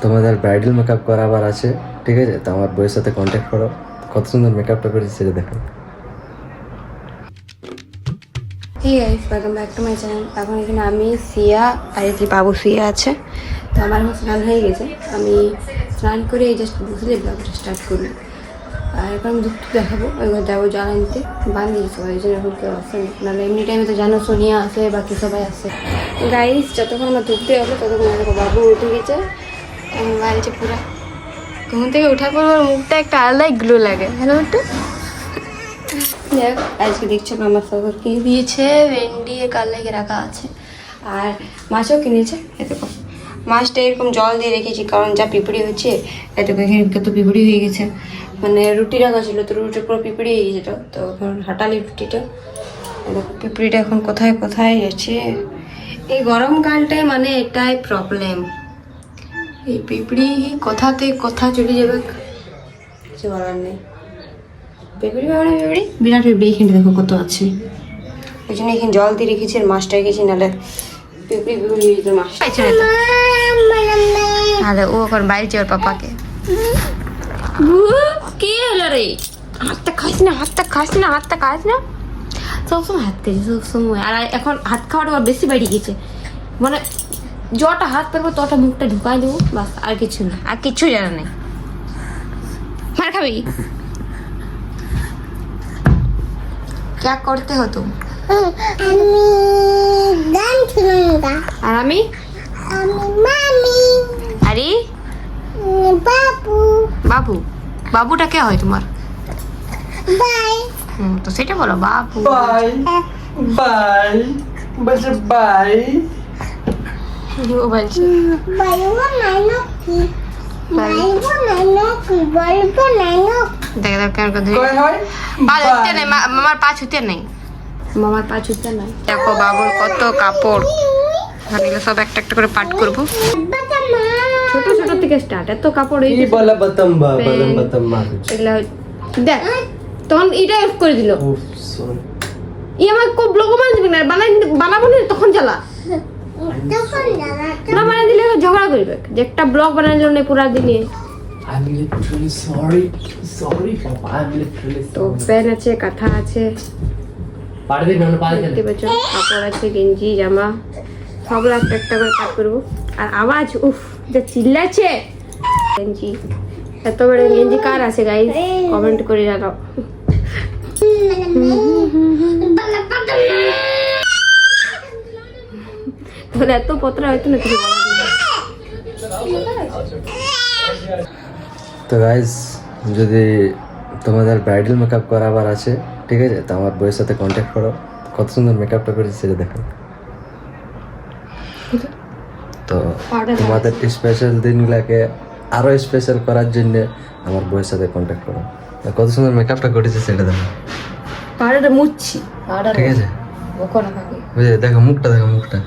তোমাদের bridal makeup করাবার আছে, ঠিক আছে? তো আমার বইয়ের সাথে কন্ট্যাক্ট করো, কত সুন্দর মেকআপটা করেছি সেটা দেখো। Hey guys, welcome back to my channel. এখন এখানে আমি সিয়া আর এই বাবু সিয়া আছে। তো আমার এখন স্নান হয়ে গেছে, আমি স্নান করে এই জাস্ট বুঝলে ব্লগটা স্টার্ট করবো। আর এখন আমি দুধ দেখাবো, ওইবার যাবো জ্বালা নিতে। বান্ধি সবাই এই জন্য এখন কেউ আসে না, নাহলে এমনি টাইমে তো জানো সোনিয়া আসে, বাকি সবাই আসে। গাইস যতক্ষণ আমার ধুতে হবে ততক্ষণ দেখো বাবু উঠে গেছে, আমার বাড়িতে পুরা ঘুম থেকে ওঠার পর আমার মুখটা একটা আলাদাই গ্লো লাগে। হ্যালো একটু দেখ, আজকে দেখছো আমার সবর কিনে দিয়েছে, ভেন্ডি কাল লেগে রাখা আছে, আর মাছও কিনেছে। এরকম মাছটা এরকম জল দিয়ে রেখেছি, কারণ যা পিঁপড়ি হচ্ছে এতক্ষণ এখানে তো পিঁপড়ি হয়ে গেছে। মানে রুটি রাখা ছিল, তো রুটি পুরো পিঁপড়ি হয়ে গেছে। তো এখন হাঁটালি রুটিটা, পিঁপড়িটা এখন কোথায় কোথায় গেছে। এই গরমকালটায় মানে এটাই প্রবলেম, এই পিঁপড়ি কোথাতে কোথা চলে যাবে কিছু বলার নেই। পিঁপড়ি মানে পিঁপড়ি, বিরাট পিঁপড়ি এখানে দেখো কত আছে। ওই জন্য এখানে জল দিয়ে রেখেছি, আর মাছটা রেখেছি, নাহলে পিঁপড়ি হয়ে যেত। মাছ আরে ও এখন বাইরে যাওয়ার পাপাকে। কি হলো রে? হাতটা খাস না, হাতটা খাস না, হাতটা খাস না, সবসময় হাত খাইছে সবসময়। আর এখন হাত খাওয়াটা আবার বেশি বেড়ে গেছে, মানে যটা হাত পারবো তটা মুখটা ঢুকাই দেবো, বাস আর কিছু না, আর কিছু জানা নেই। মার খাবি? क्या करते हो तुम? আর আমি আরে বাবু, বাবুটা কে হয় তোমার? তো সেটা বলো, বাবু। বাই বাই বলছে বাই। ও বলছে দেখে দেখ কেন কথা পা ধরতে নেই, মামার পা ছুতে নেই, মামার পা ছুতে নাই। দেখো বাবুর কত কাপড়, এগুলো সব একটা একটা করে পাট করবো, ছোট ছোট থেকে স্টার্ট। এত কাপড় এই বলা বতম্বা বলম বতম্বা এগুলা দেখ, তখন এটা অফ করে দিল। উফ সরি, ই আমার কো ব্লগ বানাই দিবি না, বানাবো না তখন জ্বালা না, বানাই দিলে ঝগড়া করবে যে একটা ব্লগ বানানোর জন্য পুরা দিনে। I am literally sorry sorry papa, I am literally তো প্যান্ট আছে, কাঁথা আছে, পারবে না পারবে দেখতে পাচ্ছ, কাপড় আছে, গেঞ্জি জামা সবগুলো একটা একটা করে কাট করবো। আর আওয়াজ উফ যা চিল্লাচ্ছে। গেঞ্জি, এত বড় গেঞ্জি কার আছে গাইস? কমেন্ট করে জানাও। তাহলে এত পত্রা হয়তো না কিছু বলার নেই। তো গাইস, যদি তোমাদের ব্রাইডাল মেকআপ করাবার আছে, ঠিক আছে? তো আমার বইয়ের সাথে কন্ট্যাক্ট করো, কত সুন্দর মেকআপটা করেছি সেটা দেখো। তো তোমাদের স্পেশাল দিনগুলোকে আরো স্পেশাল করার জন্য আমার বইয়ের সাথে কন্ট্যাক্ট করো, কত সুন্দর মেকআপটা করেছি সেটা দেখো। পাড়াটা মুচ্ছি, ঠিক আছে? ওখানে থাকে বুঝলে, দেখো মুখটা, দেখো মুখটা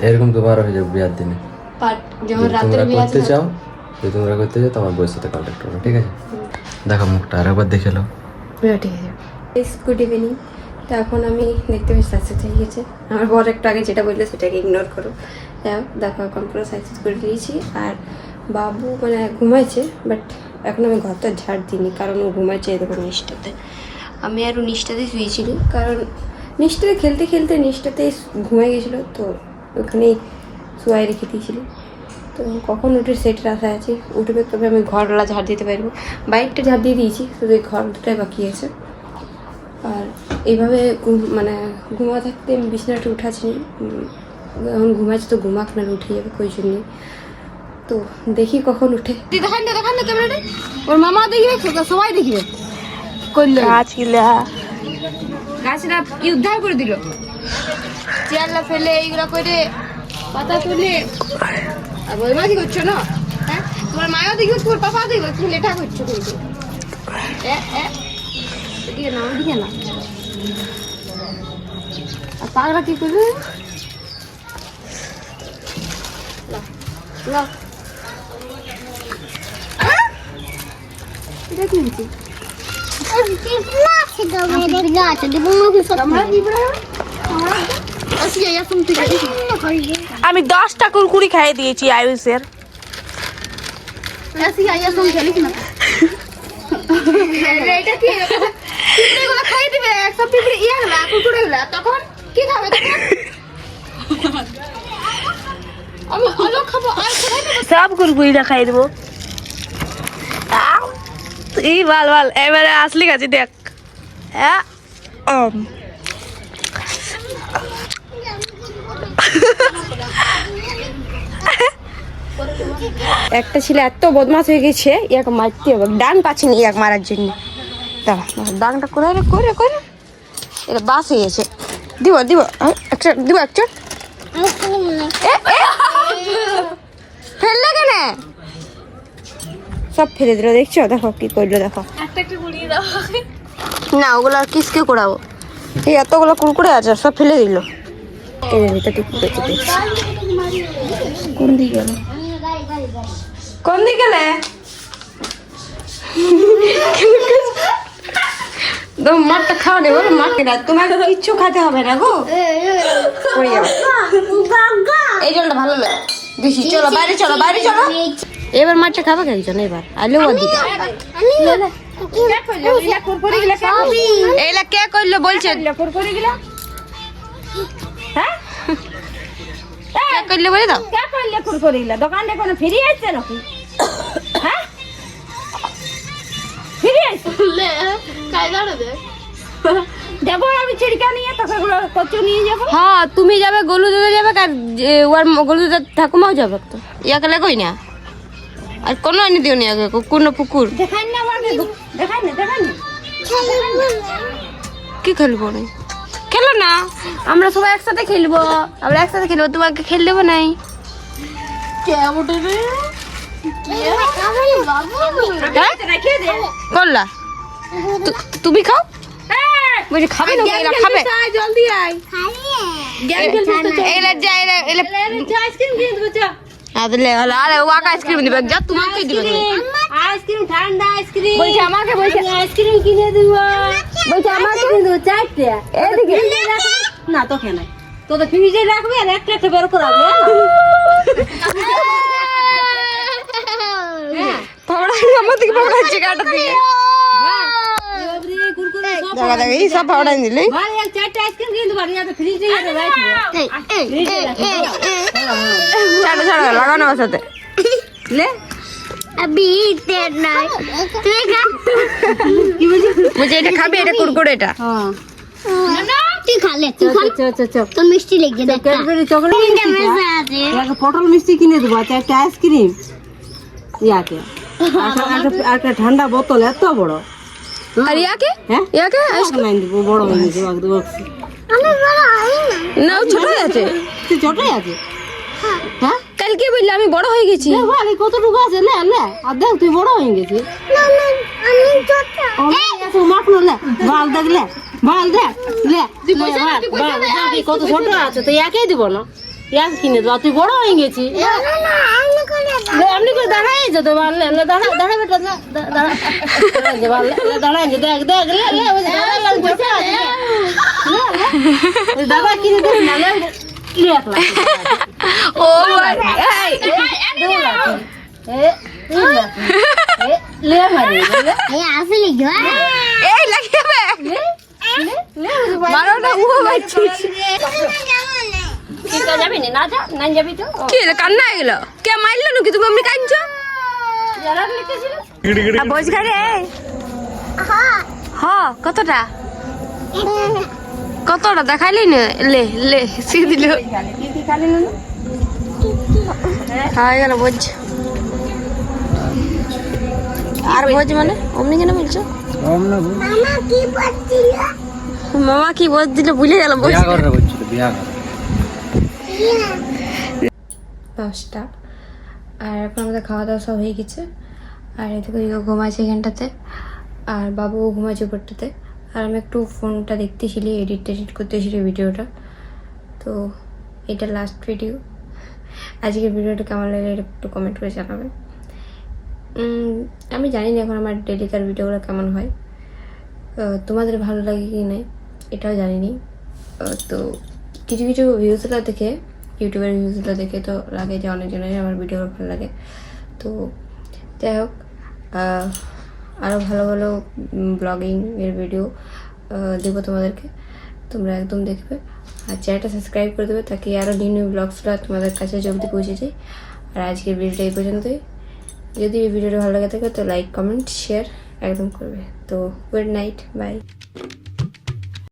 এরকম তোমার হয়ে যাবে বিয়ার দিনে। পাট যখন যদি রাতে তোমরা বিয়ে করতে আছে চাও, যদি তোমরা করতে চাও তো আমার বইয়ের সাথে কন্ট্যাক্ট করো, ঠিক আছে? দেখো মুখটা আরেকবার দেখে নাও। ঠিক আছে। Good evening. তো এখন আমি দেখতে বেশ সাকসেস হয়ে গেছে। আমার বর একটু আগে যেটা বললে সেটাকে ইগনোর করো। দেখো এখন পুরো সাকসেস করে দিয়েছি। আর বাবু মানে ঘুমাইছে, বাট এখন আমি ঘরটা ঝাড় দিইনি, কারণ ও ঘুমাইছে এরকম নিচটাতে। আমি আরও নিচটাতে শুয়েছিলি, কারণ নিচটাতে খেলতে খেলতে নিচটাতে ঘুমাই গেছিলো, তো ওখানেই শুয়াই রেখে দিয়েছিলো। তো কখন উঠে সেটের আশা আছে, উঠবে তবে আমি ঘরওয়ালা ঝাড় দিতে পারবো। বাইকটা ঝাড় দিয়ে দিয়েছি, শুধু এই ঘর দুটাই বাকি আছে। আর এইভাবে মানে ঘুমা থাকতে আমি বিছানাটা উঠাচ্ছি, এখন ঘুমাচ্ছি তো ঘুমাক না, উঠে যাবে কই জন্য। তো দেখি কখন উঠে। দেখান না ক্যামেরাটা, ওর মামা দেখবে, সবাই দেখবে। করলো গাছটা কি উদ্ধার করে দিল, চেয়ারলা ফেলে এইগুলো করে পাতা তুলে। আর বই মা কি করছো না? হ্যাঁ, তোমার মাও দেখবে, তোমার পাপা দেখবে, তুমি লেঠা করছো কিন্তু। এদিকে না, ওদিকে না। আর পাগলা কি করবে? এটা কি হচ্ছে? আমরা কি বলে? আমরা আসি, তুম ঠিক আছে। আমি 10টা কুরকুরি খাইয়ে দিয়েছি আয়ুষের। সব কুরকুরিটা খাই দেবো। এই ভাল ভাল, এবারে আসলি কাছে দেখ। হ্যাঁ একটা ছেলে এত বদমাশ হয়ে গেছে, ইয়াকে মারতে হবে, ডান পাচ্ছে না ইয়াকে মারার জন্য। দাঁড়া ডাংটা করে করে করে এটা বাস হয়ে গেছে। দিব দিব একটা দিব একটা ফেললে কেন? সব ফেলে দিল, দেখছো? দেখো কি করলো, দেখো। না ওগুলো আর কিসকে করাবো, এই এতগুলো কুরকুরে আছে সব ফেলে দিল। কোন দিকে গেল, কোন দিকে গেলে? মাঠটা খাওয়া নেবো, মাঠে না তোমাকে তো ইচ্ছু খাতে হবে না গো। এই জলটা ভালো লাগে বেশি। চলো বাইরে, চলো বাইরে চলো। এবার মাঠটা খাবে একজন, এবার আলু দিকে। এইলা কে করলো বলছে? কে করলো বলে দাও। কে করলে কুরকুরিগুলা? দোকানে কোনো ফ্রি আছে নাকি? হ্যাঁ ফ্রি আছে লে কাই দাঁড়াবে দেবো আমি চিড়কা নিয়ে, তোকে কচু নিয়ে যাবো। হ্যাঁ তুমি যাবে, গলু দিতে যাবে, আর ওর গলু দিতে ঠাকুমাও যাবে তো। ইয়াকে লাগোই না আর কোনো আনি দিও নি আগে কোনো পুকুর দেখাই না, দেখাই না দেখাই না কি খেলবো না, খেলো না, আমরা সবাই একসাথে খেলবো, আমরা একসাথে খেলবো, তোমাকে খেল দেবো নাই। করলা তুমি খাও, বলছি খাবে না, এরা খাবে জলদি আয়। এলা যা এলা এলা আইসক্রিম কিনে দেবো, চা আদলে আরে ও আইসক্রিম দিবে, যা তোমাকে দিবে আইসক্রিম, ঠান্ডা আইসক্রিম। বলছি আমাকে, বলছি আইসক্রিম কিনে দেব, বলছি আমাকে কিনে দেব চারটে। এদিকে না তো কেন, তো তো ফ্রিজে রাখবে আর একটা একটা বের করে রাখবে। হ্যাঁ পড়া আমার দিকে পড়া হচ্ছে কাটা দিকে। দেখা দেখা এই সব পাউডার নিলে ভাই এক চারটে আইসক্রিম কিনে দেব, আর এটা ফ্রিজে রাখবে। ছাড়ো ছাড়ো লাগানো বাসাতে ले अभी देर नहीं তুই খা কি বলি মুঝে এটা খাবে এটা কুরকুরে এটা হ্যাঁ না তুই খা ले তুই খা তো মিষ্টি লেগে দেখ ক্যাডবেরি চকলেট মজা আছে একটা পটল মিষ্টি কিনে দেব আর একটা আইসক্রিম ইয়াকে একটা ঠান্ডা বোতল এত বড় আর ইয়াকে হ্যাঁ ইয়াকে আইসক্রিম দেব বড় হয়ে যাবে একদম আমি বড় হই না না ছোট আছে তুই ছোটই আছে হ্যাঁ কালকে বললে আমি বড় হয়ে গেছি। দেখ ভাই কতটুকু আছে লে লে আর দেখ তুই বড় হয়ে গেছিস। না না আমি ছোট এই এত মাখলো লে বাল দেখ লে বাল দেখ লে বাল দেখ কত ছোট আছে তো একাই দিব না, এক কিনে দাও, তুই বড় হয়ে গেছিস। না না আমি করে লে আপনি করে দাঁড়াই যা তো বাল লে দাঁড়া দাঁড়া বেটা দাঁড়া যে বাল লে দাঁড়াই যে দেখ দেখ লে লে ওই দাঁড়া লাগ বসে আছে লে দাদা কিনে দে না লে ও ভাই ले मारे ए আসলে গো এই লাগিবে মারো না ও বাচ্চি কি কা যাবি না যা না যাবি তো কি কান্না গেল কে মারলো নাকি তুমি এমনি কাঁদছো যারা লিখেছিল আ বজ ঘরে হ্যাঁ হ্যাঁ কতটা কতটা দেখাইলি না লে লে সি দিল কি খালি না হয়ে গেল বোঝ আর বোঝ মানে অমনি কেন বলছো মামা কি বলছিল ভুলে গেল বোঝ বিয়া করে বলছিল বিয়া করে 10টা আর এখন আমাদের খাওয়া দাওয়া সব হয়ে গেছে আর এদিকে ঘুমাচ্ছে এখানটাতে আর বাবুও ঘুমাচ্ছে উপরটাতে আর আমি একটু ফোনটা দেখতেছিলি এডিট করতেছিলি ভিডিওটা। তো এটা লাস্ট ভিডিও, আজকের ভিডিওটা কেমন লাগলে একটু কমেন্ট করে জানাবে। আমি জানি না এখন আমার ডেলিকার ভিডিওগুলো কেমন হয়, তোমাদের ভালো লাগে কি না এটাও জানিনি। তো কিছু কিছু ভিউজগুলো দেখে ইউটিউবের ভিউজগুলো দেখে তো লাগে যে অনেকজনের আমার ভিডিও ভালো লাগে। তো যাই হোক, আরও ভালো ভালো ব্লগিংয়ের ভিডিও দেবো তোমাদেরকে, তোমরা একদম দেখবে আর চ্যানেলটা সাবস্ক্রাইব করে দেবে, তাকে আরও নিউ নিউ ব্লগসগুলো তোমাদের কাছে জলদি পৌঁছে যায়। আর আজকের ভিডিওটা এই পর্যন্তই। যদি এই ভিডিওটা ভালো লাগে থাকে তো লাইক কমেন্ট শেয়ার একদম করবে। তো গুড নাইট, বাই।